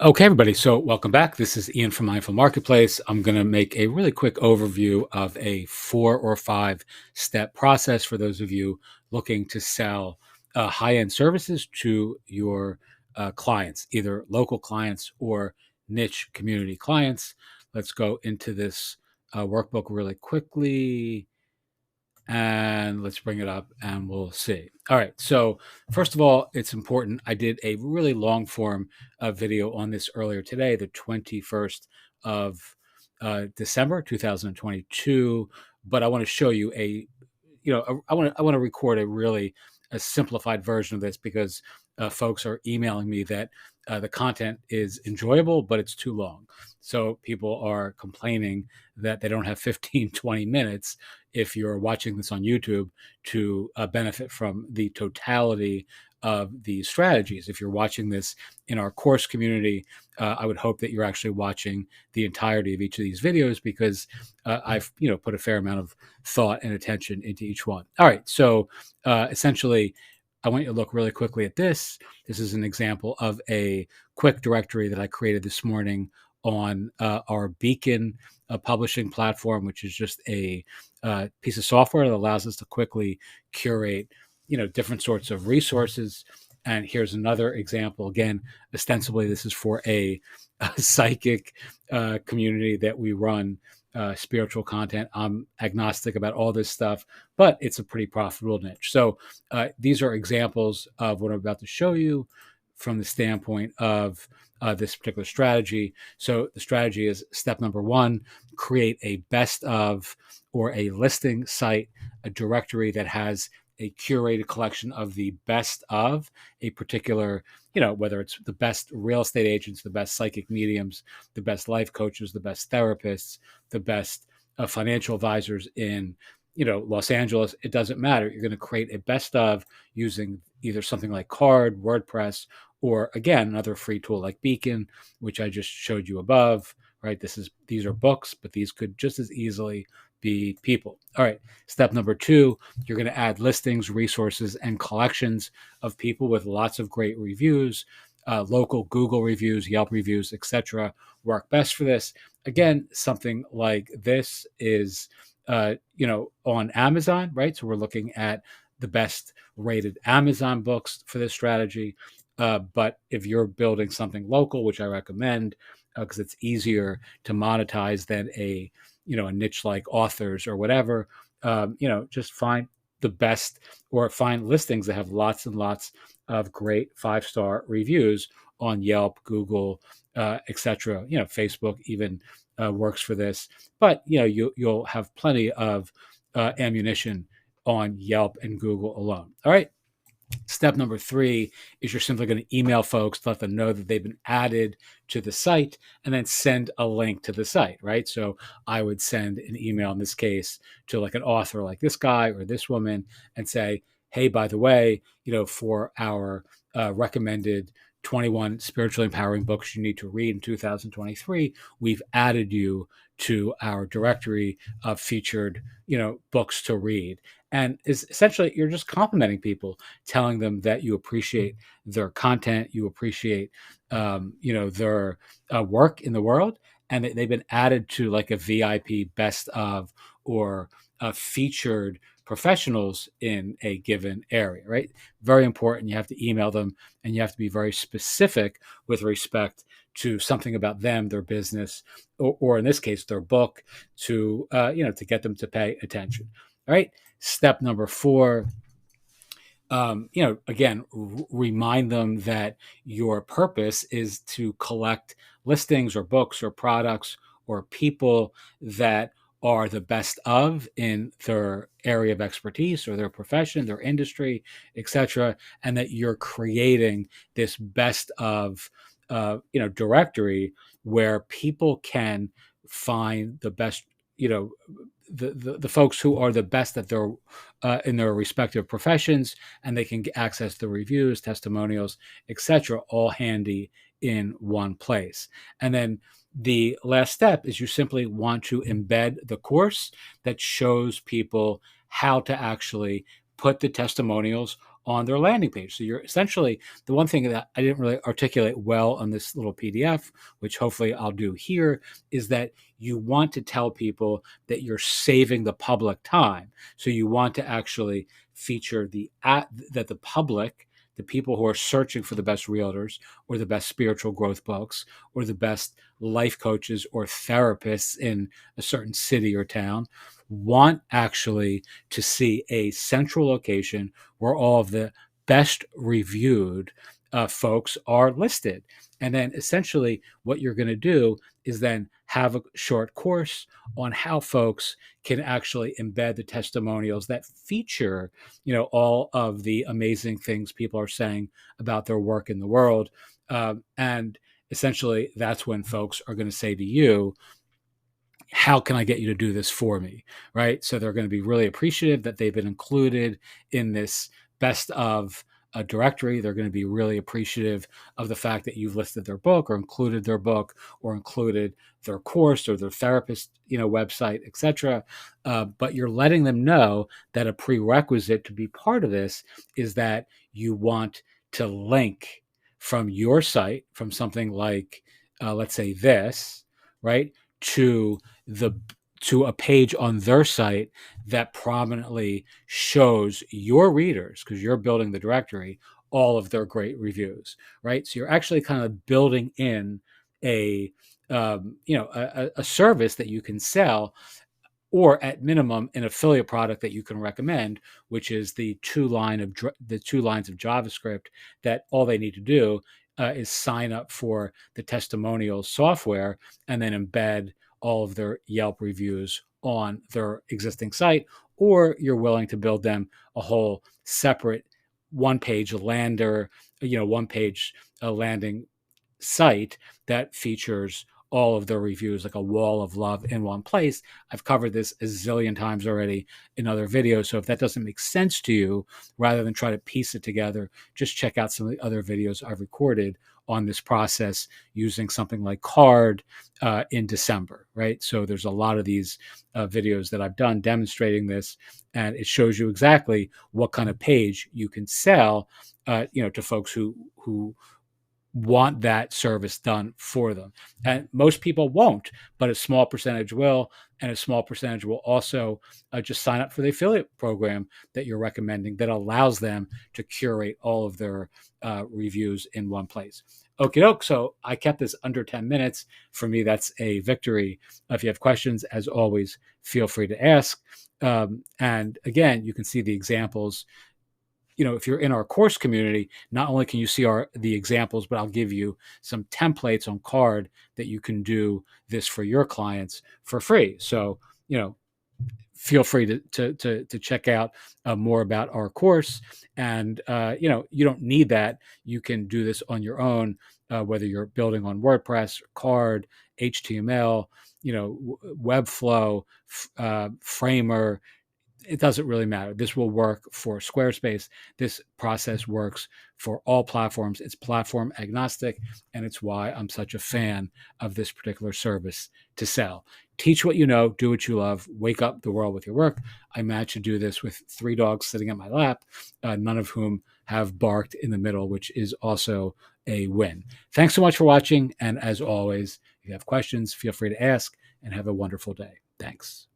Okay, everybody. So, welcome back. This is Ian from Mindful Marketplace. I'm going to make a really quick overview of a 4 or 5 step process for those of you looking to sell high end services to your clients, either local clients or niche community clients. Let's go into this workbook really quickly and let's bring it up and we'll see. All right. So, first of all, it's important. I did a really long form video on this earlier today, the 21st of December 2022. But I want to show you I want to record a simplified version of this because folks are emailing me that the content is enjoyable, but it's too long. So people are complaining that they don't have 15, 20 minutes if you're watching this on YouTube to benefit from the totality of these strategies. If you're watching this in our course community, I would hope that you're actually watching the entirety of each of these videos because I've put a fair amount of thought and attention into each one. All right, so essentially, I want you to look really quickly at this. This is an example of a quick directory that I created this morning on our Beacon publishing platform, which is just a piece of software that allows us to quickly curate, different sorts of resources. And here's another example. Again, ostensibly, this is for a psychic community that we run. Spiritual content. I'm agnostic about all this stuff, but it's a pretty profitable niche. So these are examples of what I'm about to show you from the standpoint of this particular strategy. So the strategy is step number one: create a best of or a listing site, a directory that has a curated collection of the best of a particular, whether it's the best real estate agents, the best psychic mediums, the best life coaches, the best therapists, the best financial advisors in, Los Angeles. It doesn't matter. You're going to create a best of using either something like Card, WordPress, or again, another free tool like Beacon, which I just showed you above, right? These are books, but these could just as easily be people. All right. Step number two, you're going to add listings, resources, and collections of people with lots of great reviews. Local Google reviews, Yelp reviews, etc. work best for this. Again, something like this is, on Amazon, right? So we're looking at the best rated Amazon books for this strategy. But if you're building something local, which I recommend, because it's easier to monetize than a niche like authors or whatever, just find the best or find listings that have lots and lots of great 5-star reviews on Yelp, Google, etc. Facebook even works for this, but you'll have plenty of ammunition on Yelp and Google alone. All right. Step number three is you're simply going to email folks to let them know that they've been added to the site and then send a link to the site, right? So I would send an email in this case to like an author like this guy or this woman and say, hey, by the way, for our recommended 21 spiritually empowering books you need to read in 2023, we've added you to our directory of featured, books to read. And is essentially you're just complimenting people, telling them that you appreciate their content, you appreciate, their work in the world, and that they've been added to like a VIP best of or featured professionals in a given area, right? Very important. You have to email them and you have to be very specific with respect to something about them, their business, or in this case, their book to get them to pay attention. All right. Step number four, again, remind them that your purpose is to collect listings or books or products or people that are the best of in their area of expertise or their profession, their industry, etc., and that you're creating this best of, directory where people can find the best, you know, the folks who are the best at their in their respective professions, and they can access the reviews, testimonials, etc., all handy in one place. And then the last step is you simply want to embed the course that shows people how to actually put the testimonials on their landing page. So you're essentially, the one thing that I didn't really articulate well on this little PDF, which hopefully I'll do here, is that you want to tell people that you're saving the public time. So you want to actually feature that the public, the people who are searching for the best realtors or the best spiritual growth books or the best life coaches or therapists in a certain city or town, want actually to see a central location where all of the best reviewed folks are listed. And then essentially what you're going to do is then have a short course on how folks can actually embed the testimonials that feature, all of the amazing things people are saying about their work in the world. And essentially that's when folks are going to say to you, how can I get you to do this for me? Right. So they're going to be really appreciative that they've been included in this best of a directory. They're going to be really appreciative of the fact that you've listed their book or included their book or included their course or their therapist, website, etc. But you're letting them know that a prerequisite to be part of this is that you want to link from your site, from something like, let's say this, right, to the to a page on their site that prominently shows your readers, because you're building the directory, all of their great reviews, right? So you're actually kind of building in a a service that you can sell, or at minimum an affiliate product that you can recommend, which is the two lines of JavaScript that all they need to do is sign up for the testimonials software and then embed all of their Yelp reviews on their existing site. Or you're willing to build them a whole separate one-page landing site that features all of their reviews, like a wall of love in one place. I've covered this a zillion times already in other videos. So if that doesn't make sense to you, rather than try to piece it together, just check out some of the other videos I've recorded on this process using something like Card in December, right? So there's a lot of these videos that I've done demonstrating this, and it shows you exactly what kind of page you can sell, to folks who want that service done for them. And most people won't, but a small percentage will. And a small percentage will also just sign up for the affiliate program that you're recommending that allows them to curate all of their reviews in one place. Okie doke. So I kept this under 10 minutes. For me, that's a victory. If you have questions, as always, feel free to ask. And again, you can see the examples. If you're in our course community, not only can you see the examples, but I'll give you some templates on Card that you can do this for your clients for free. So, feel free to check out more about our course. And, you don't need that. You can do this on your own, whether you're building on WordPress, Card, HTML, Webflow, Framer. It doesn't really matter. This will work for Squarespace. This process works for all platforms. It's platform agnostic, and it's why I'm such a fan of this particular service to sell. Teach what you know, do what you love, wake up the world with your work. I managed to do this with 3 dogs sitting at my lap, none of whom have barked in the middle, which is also a win. Thanks so much for watching. And as always, if you have questions, feel free to ask, and have a wonderful day. Thanks.